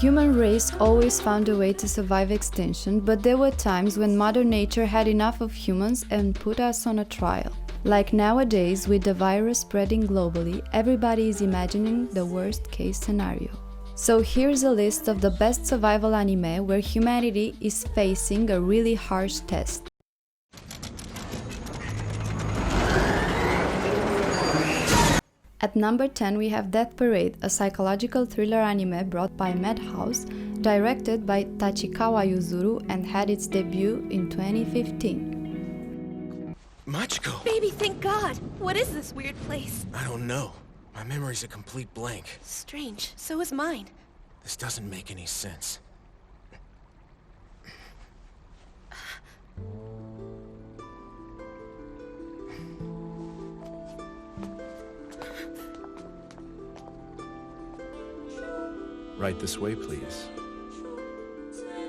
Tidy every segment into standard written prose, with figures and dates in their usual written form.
human race always found a way to survive extinction, but there were times when Mother Nature had enough of humans and put us on a trial. Like nowadays, with the virus spreading globally, everybody is imagining the worst-case scenario. So here's a list of the best survival anime where humanity is facing a really harsh test. At number 10 we have Death Parade, a psychological thriller anime brought by Madhouse, directed by Tachikawa Yuzuru and had its debut in 2015. Machiko! Baby, thank God! What is this weird place? I don't know. My memory's a complete blank. Strange. So is mine. This doesn't make any sense. Right this way, please.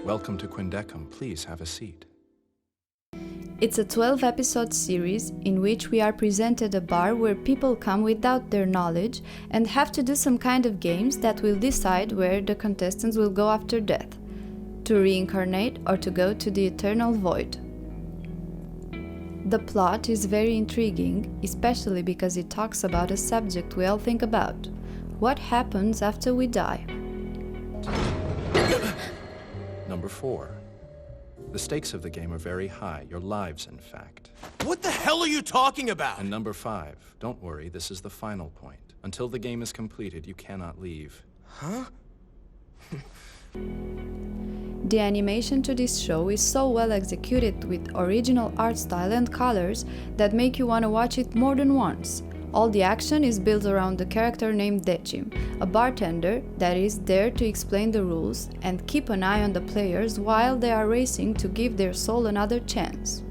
Welcome to Quindecum. Please have a seat. It's a 12-episode series in which we are presented a bar where people come without their knowledge and have to do some kind of games that will decide where the contestants will go after death, to reincarnate or to go to the eternal void. The plot is very intriguing, especially because it talks about a subject we all think about: what happens after we die. Number 4. The stakes of the game are very high, your lives, in fact. What the hell are you talking about? And number 5. Don't worry, this is the final point. Until the game is completed, you cannot leave. Huh? The animation to this show is so well executed with original art style and colors that make you want to watch it more than once. All the action is built around the character named Decim, a bartender that is there to explain the rules and keep an eye on the players while they are racing to give their soul another chance.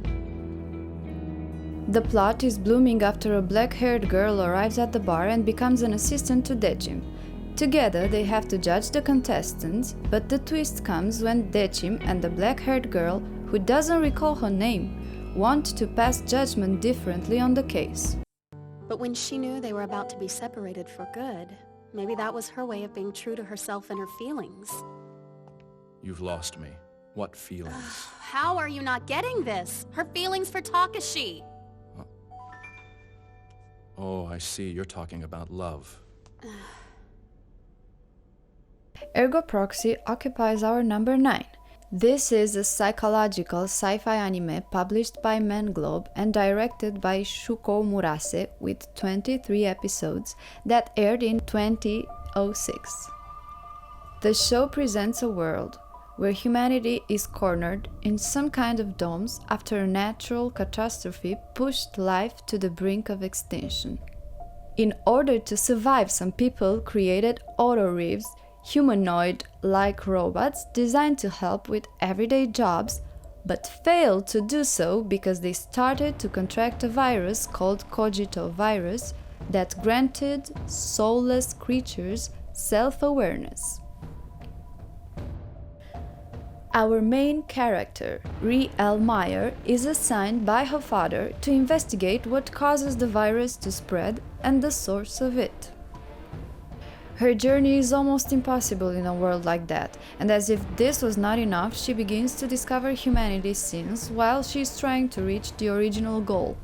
The plot is blooming after a black-haired girl arrives at the bar and becomes an assistant to Decim. Together they have to judge the contestants, but the twist comes when Decim and the black-haired girl, who doesn't recall her name, want to pass judgment differently on the case. But when she knew they were about to be separated for good, maybe that was her way of being true to herself and her feelings. You've lost me. What feelings? How are you not getting this? Her feelings for Takashi! Oh, I see. You're talking about love. Ergo Proxy occupies our number 9. This is a psychological sci-fi anime published by Manglobe and directed by Shuko Murase with 23 episodes that aired in 2006. The show presents a world where humanity is cornered in some kind of domes after a natural catastrophe pushed life to the brink of extinction. In order to survive, some people created autoreivs, humanoid-like robots designed to help with everyday jobs, but failed to do so because they started to contract a virus called Cogito virus that granted soulless creatures self-awareness. Our main character, Ri L. Meyer, is assigned by her father to investigate what causes the virus to spread and the source of it. Her journey is almost impossible in a world like that, and as if this was not enough, she begins to discover humanity's sins while she is trying to reach the original goal.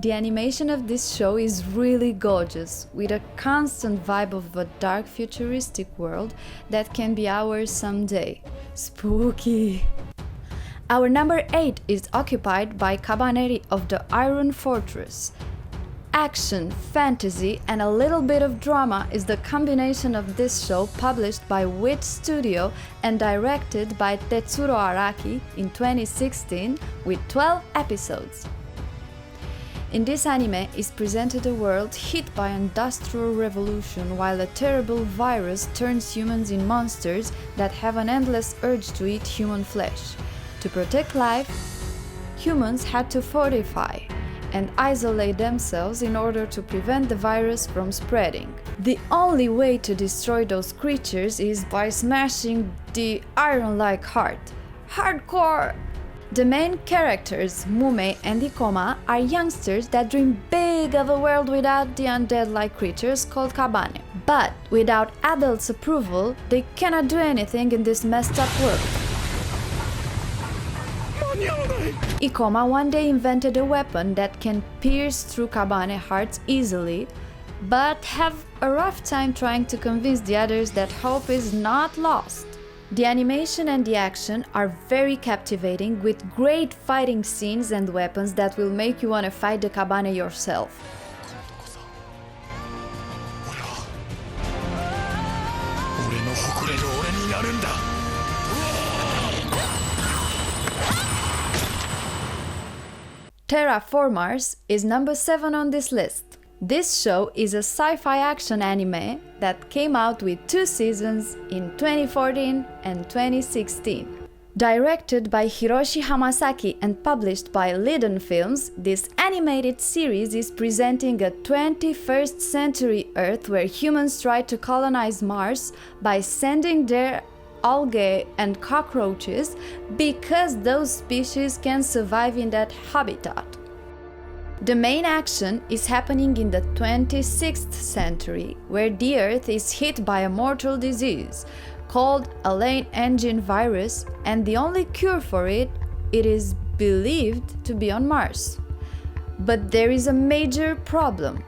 The animation of this show is really gorgeous, with a constant vibe of a dark futuristic world that can be ours someday. Spooky! Our number 8 is occupied by Cabaneri of the Iron Fortress. Action, fantasy, and a little bit of drama is the combination of this show, published by Wit Studio and directed by Tetsuro Araki in 2016 with 12 episodes. In this anime is presented a world hit by an industrial revolution while a terrible virus turns humans in monsters that have an endless urge to eat human flesh. To protect life, humans had to fortify and isolate themselves in order to prevent the virus from spreading. The only way to destroy those creatures is by smashing the iron-like heart. Hardcore! The main characters, Mume and Ikoma, are youngsters that dream big of a world without the undead-like creatures called Kabane. But without adults' approval, they cannot do anything in this messed up world. Ikoma one day invented a weapon that can pierce through Kabane hearts easily, but have a rough time trying to convince the others that hope is not lost. The animation and the action are very captivating, with great fighting scenes and weapons that will make you want to fight the Kabane yourself. Terraformars is number 7 on this list. This show is a sci-fi action anime that came out with 2 seasons in 2014 and 2016. Directed by Hiroshi Hamasaki and published by Liden Films, this animated series is presenting a 21st century Earth where humans try to colonize Mars by sending their algae and cockroaches because those species can survive in that habitat. The main action is happening in the 26th century, where the Earth is hit by a mortal disease called a lane engine virus, and the only cure for it is believed to be on Mars. But there is a major problem.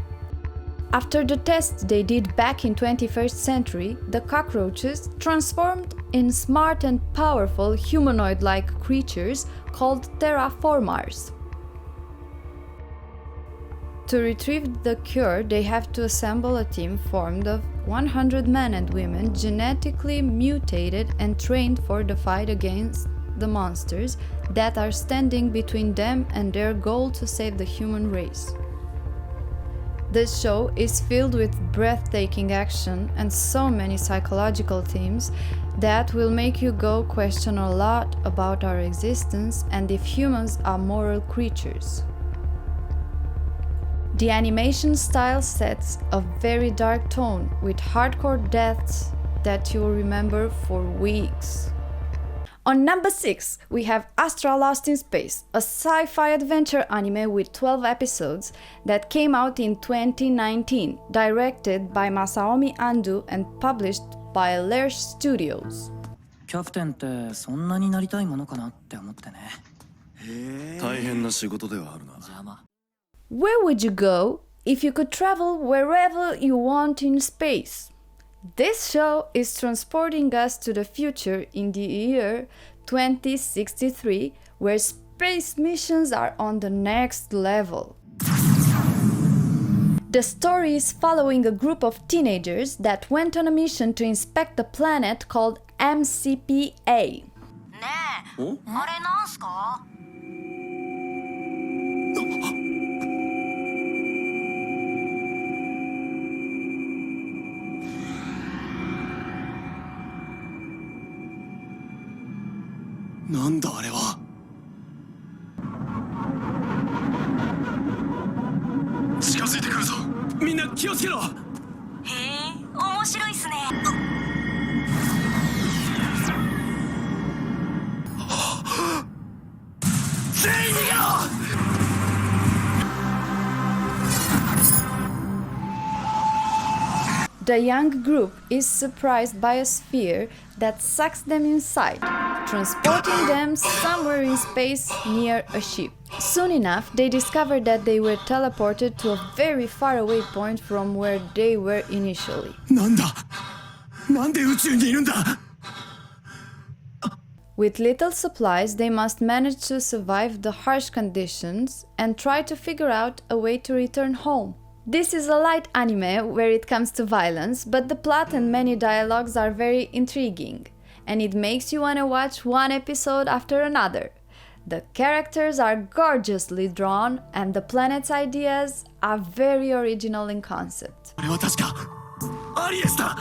After the tests they did back in 21st century, the cockroaches transformed in smart and powerful humanoid-like creatures called terraformars. To retrieve the cure, they have to assemble a team formed of 100 men and women genetically mutated and trained for the fight against the monsters that are standing between them and their goal to save the human race. This show is filled with breathtaking action and so many psychological themes that will make you go question a lot about our existence and if humans are moral creatures. The animation style sets a very dark tone with hardcore deaths that you will remember for weeks. On number 6, we have Astra Lost in Space, a sci-fi adventure anime with 12 episodes that came out in 2019, directed by Masaomi Ando and published by Lerche Studios. キャプテンってそんなになりたいものかなって思ってね。大変な仕事ではあるな。邪魔。 Where would you go if you could travel wherever you want in space? This show is transporting us to the future in the year 2063, where space missions are on the next level. The story is following a group of teenagers that went on a mission to inspect a planet called MCPA. あれなんすか? Nanda, あれは。近づいてくるぞ。みんな気をつけろ。へえ、面白いっすね。全員逃げろ。 The young group is surprised by a sphere that sucks them inside, transporting them somewhere in space near a ship. Soon enough, they discover that they were teleported to a very faraway point from where they were initially. なんだ。なんで宇宙にいるんだ。 With little supplies, they must manage to survive the harsh conditions and try to figure out a way to return home. This is a light anime where it comes to violence, but the plot and many dialogues are very intriguing, and it makes you want to watch one episode after another. The characters are gorgeously drawn, and the planet's ideas are very original in concept. あれは確かアリエスだ。